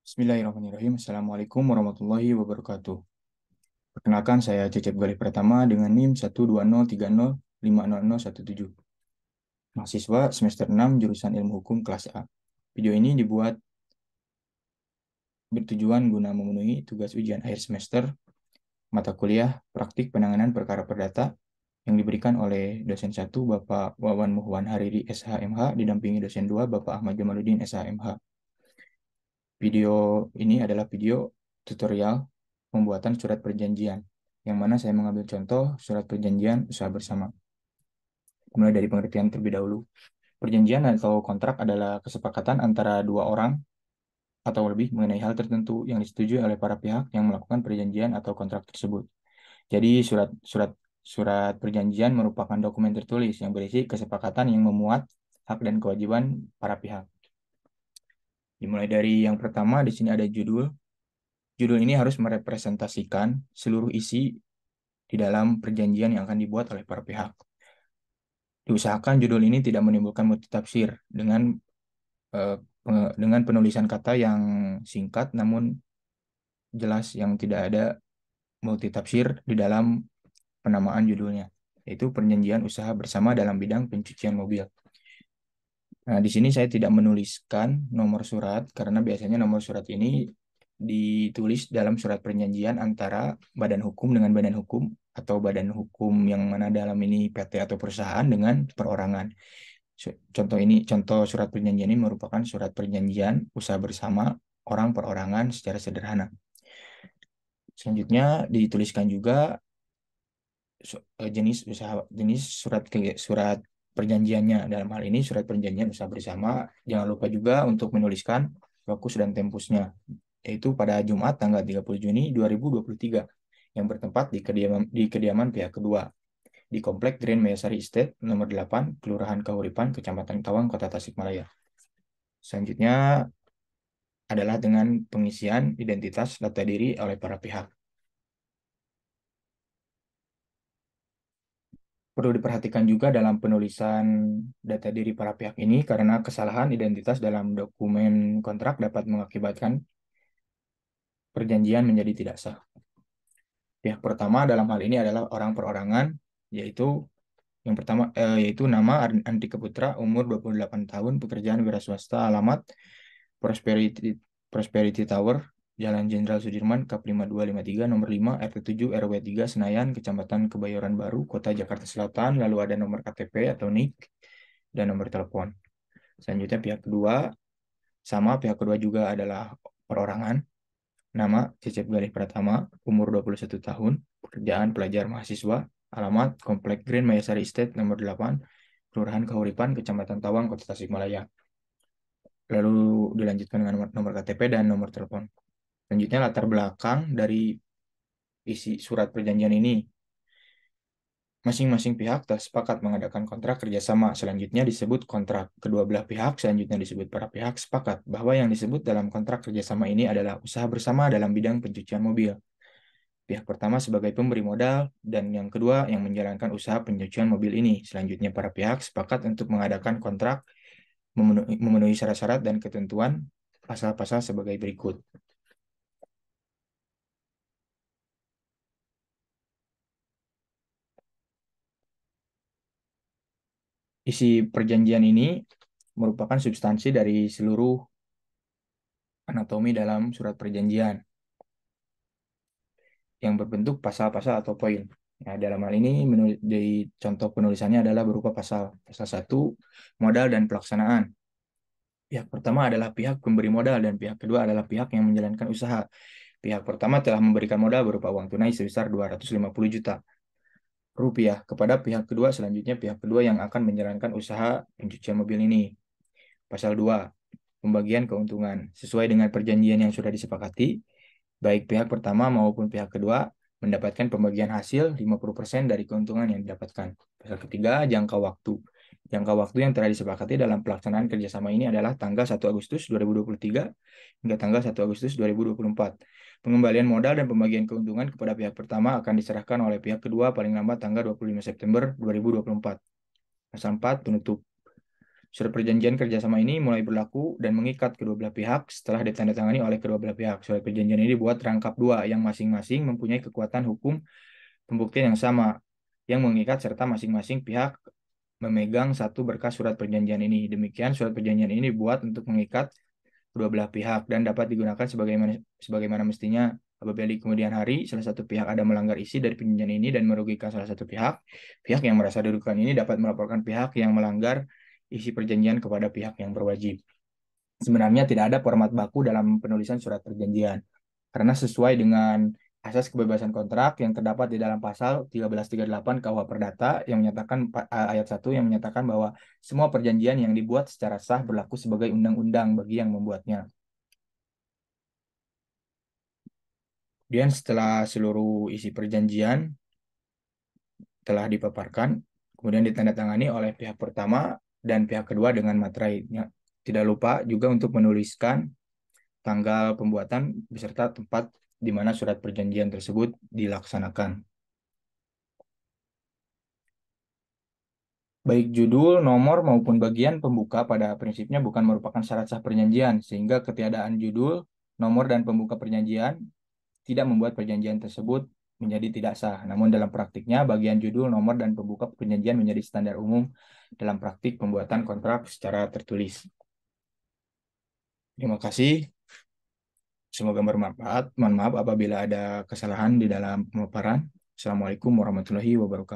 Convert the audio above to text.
Bismillahirrahmanirrahim. Assalamualaikum warahmatullahi wabarakatuh. Perkenalkan, saya Cecep Galih Pratama dengan NIM 12030500017. Mahasiswa semester 6 jurusan Ilmu Hukum kelas A. Video ini dibuat bertujuan guna memenuhi tugas ujian akhir semester mata kuliah praktik penanganan perkara perdata yang diberikan oleh dosen 1 Bapak Wawan Muhwan Hariri SHMH didampingi dosen 2 Bapak Ahmad Jamaluddin SHMH. Video ini adalah video tutorial pembuatan surat perjanjian, yang mana saya mengambil contoh surat perjanjian usaha bersama. Mulai dari pengertian terlebih dahulu. Perjanjian atau kontrak adalah kesepakatan antara dua orang atau lebih mengenai hal tertentu yang disetujui oleh para pihak yang melakukan perjanjian atau kontrak tersebut. Jadi surat perjanjian merupakan dokumen tertulis yang berisi kesepakatan yang memuat hak dan kewajiban para pihak. Dimulai dari yang pertama, di sini ada judul. Judul ini harus merepresentasikan seluruh isi di dalam perjanjian yang akan dibuat oleh para pihak. Diusahakan judul ini tidak menimbulkan multitafsir eh, dengan penulisan kata yang singkat namun jelas, yang tidak ada multitafsir di dalam penamaan judulnya, yaitu perjanjian usaha bersama dalam bidang pencucian mobil. Nah, di sini saya tidak menuliskan nomor surat karena biasanya nomor surat ini ditulis dalam surat perjanjian antara badan hukum dengan badan hukum, atau badan hukum yang mana dalam ini PT atau perusahaan dengan perorangan. Contoh surat perjanjian ini merupakan surat perjanjian usaha bersama orang perorangan secara sederhana. Selanjutnya dituliskan juga jenis surat perjanjiannya. Dalam hal ini surat perjanjian usaha bersama. Jangan lupa juga untuk menuliskan lokus dan tempusnya, yaitu pada Jumat tanggal 30 Juni 2023 yang bertempat di kediaman pihak kedua di Komplek Grand Mayasari Estate nomor 8, Kelurahan Kahuripan, Kecamatan Tawang, Kota Tasikmalaya. Selanjutnya adalah dengan pengisian identitas data diri oleh para pihak. Perlu diperhatikan juga dalam penulisan data diri para pihak ini karena kesalahan identitas dalam dokumen kontrak dapat mengakibatkan perjanjian menjadi tidak sah. Pihak pertama dalam hal ini adalah orang perorangan, yaitu yaitu nama Andika Putra, umur 28 tahun, pekerjaan wira swasta, alamat Prosperity Prosperity Tower, Jalan Jenderal Sudirman, Kap 5253, nomor 5, RT 7, RW 3, Senayan, Kecamatan Kebayoran Baru, Kota Jakarta Selatan, lalu ada nomor KTP atau NIK, dan nomor telepon. Selanjutnya pihak kedua juga adalah perorangan. Nama Cecep Galih Pratama, umur 21 tahun, pekerjaan pelajar mahasiswa, alamat Komplek Grand Mayasari Estate nomor 8, Kelurahan Kahuripan, Kecamatan Tawang, Kota Tasikmalaya. Lalu dilanjutkan dengan nomor KTP dan nomor telepon. Selanjutnya latar belakang dari isi surat perjanjian ini. Masing-masing pihak telah sepakat mengadakan kontrak kerjasama. Selanjutnya disebut kontrak. Kedua belah pihak selanjutnya disebut para pihak sepakat bahwa yang disebut dalam kontrak kerjasama ini adalah usaha bersama dalam bidang pencucian mobil. Pihak pertama sebagai pemberi modal dan yang kedua yang menjalankan usaha pencucian mobil ini. Selanjutnya para pihak sepakat untuk mengadakan kontrak memenuhi syarat-syarat dan ketentuan pasal-pasal sebagai berikut. Isi perjanjian ini merupakan substansi dari seluruh anatomi dalam surat perjanjian yang berbentuk pasal-pasal atau poin. Nah, dalam hal ini di contoh penulisannya adalah berupa pasal. Pasal 1, modal dan pelaksanaan. Pihak pertama adalah pihak pemberi modal dan pihak kedua adalah pihak yang menjalankan usaha. Pihak pertama telah memberikan modal berupa uang tunai sebesar 250 juta rupiah kepada pihak kedua. Selanjutnya pihak kedua yang akan menjalankan usaha pencucian mobil ini. Pasal 2, pembagian keuntungan. Sesuai dengan perjanjian yang sudah disepakati, baik pihak pertama maupun pihak kedua mendapatkan pembagian hasil 50% dari keuntungan yang didapatkan. Pasal ketiga, jangka waktu. Jangka waktu yang telah disepakati dalam pelaksanaan kerjasama ini adalah tanggal 1 Agustus 2023 hingga tanggal 1 Agustus 2024. Pengembalian modal dan pembagian keuntungan kepada pihak pertama akan diserahkan oleh pihak kedua paling lambat tanggal 25 September 2024. Pasal 4, penutup. Surat perjanjian kerjasama ini mulai berlaku dan mengikat kedua belah pihak setelah ditandatangani oleh kedua belah pihak. Surat perjanjian ini dibuat rangkap dua yang masing-masing mempunyai kekuatan hukum pembuktian yang sama yang mengikat serta masing-masing pihak memegang satu berkas surat perjanjian ini. Demikian surat perjanjian ini dibuat untuk mengikat kedua belah pihak dan dapat digunakan sebagaimana mestinya apabila di kemudian hari salah satu pihak ada melanggar isi dari perjanjian ini dan merugikan salah satu pihak, pihak yang merasa dirugikan ini dapat melaporkan pihak yang melanggar isi perjanjian kepada pihak yang berwajib. Sebenarnya tidak ada format baku dalam penulisan surat perjanjian karena sesuai dengan asas kebebasan kontrak yang terdapat di dalam pasal 1338 KUH Perdata yang menyatakan ayat 1 yang menyatakan bahwa semua perjanjian yang dibuat secara sah berlaku sebagai undang-undang bagi yang membuatnya. Kemudian setelah seluruh isi perjanjian telah dipaparkan, kemudian ditandatangani oleh pihak pertama dan pihak kedua dengan materainya. Tidak lupa juga untuk menuliskan tanggal pembuatan beserta tempat di mana surat perjanjian tersebut dilaksanakan. Baik judul, nomor, maupun bagian pembuka pada prinsipnya bukan merupakan syarat sah perjanjian, sehingga ketiadaan judul, nomor, dan pembuka perjanjian tidak membuat perjanjian tersebut menjadi tidak sah. Namun dalam praktiknya, bagian judul, nomor, dan pembuka perjanjian menjadi standar umum dalam praktik pembuatan kontrak secara tertulis. Terima kasih. Semoga bermanfaat. Mohon maaf apabila ada kesalahan di dalam pemaparan. Assalamualaikum warahmatullahi wabarakatuh.